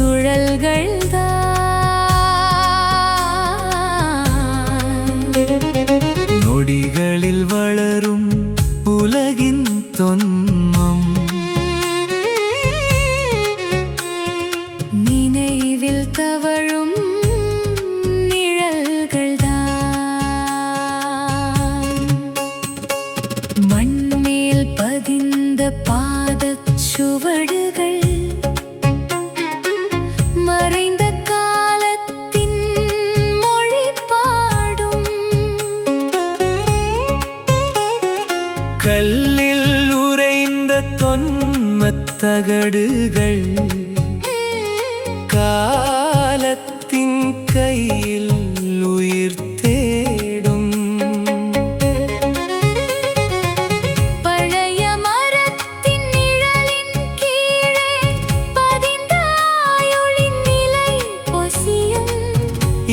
சுழல்கள்தான். நொடிகளில் வளரும் உலகின் தொன்மம், நினைவில் தவழும் நிழல்கள்தான். மண்மேல் பதிந்த பாதச் சுவடுகள், மறைந்த காலத்தின் மொழி பாடும். கல்லில் உறைந்த தொன்மத் தகடுகள், காலத்தின் கையில் உயிர் தேடும். பழைய மரத்தின் நிழலின் கீழே பதிந்த ஆயுளின் நிலை பொசியும்.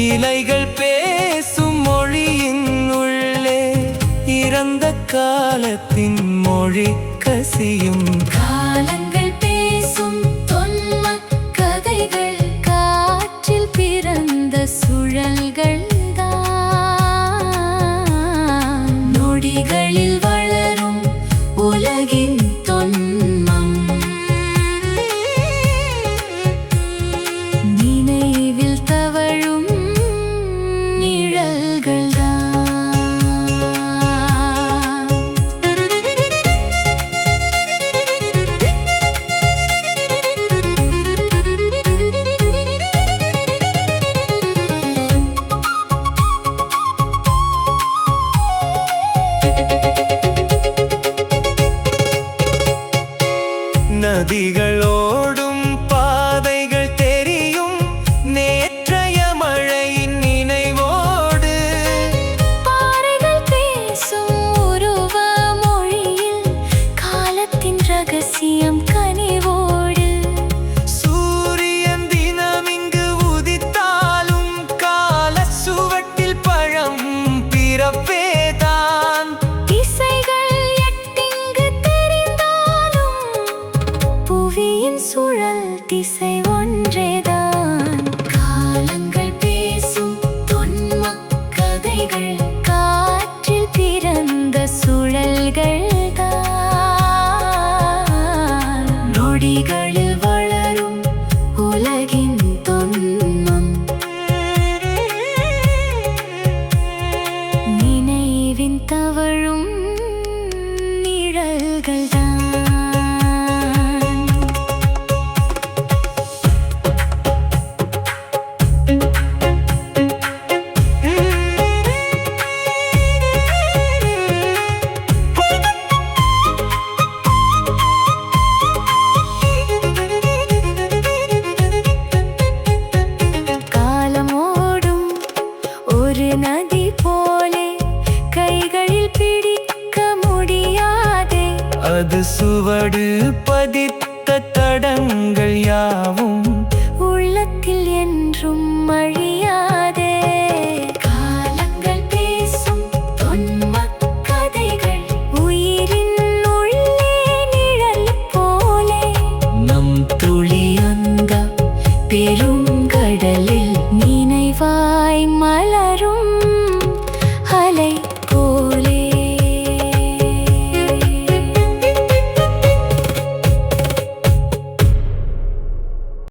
இலைகள் பேசும் மொழியின் உள்ளே இறந்த காலத்தின் மொழி கசியும். காலங்கள் பேசும் தொன்மக் கதைகள், காற்றில் பிறந்த சுழல்கள்தான். நொடிகளில் வளரும் உலகின் தொன்மம், நினைவில் தவழும் நிழல்கள்தான். நதிகளோடும் பாதைகள் தெரியும் நேற்றைய மழையின் நினைவோடு. பாறைகள் பேசும் உருவ மொழியில், காலத்தின் ரகசியம் கனிவோடு. சூரியன் தினம் இங்கு உதித்தாலும் கால சுவட்டில் பழம் பிறப்பேதான். திசைகள் எட்டிங்கு தெரிந்தாலும், புவியின் சுழல் திசை ஒன்றேதான். காலங்கள் பேசும் தொன்மக் கதைகள், காற்றில் பிறந்த சுழல்கள்தான். நொடிகளில் வளரும் உலகின் தொன்மம், நினைவின் தவழும் நிழல்கள்தான். காலமோடும் ஒரு நதி போலே, கைகளில் பிடிக்க முடியாதே. அது சுவடு பதித்த தடங்கள் யாவும்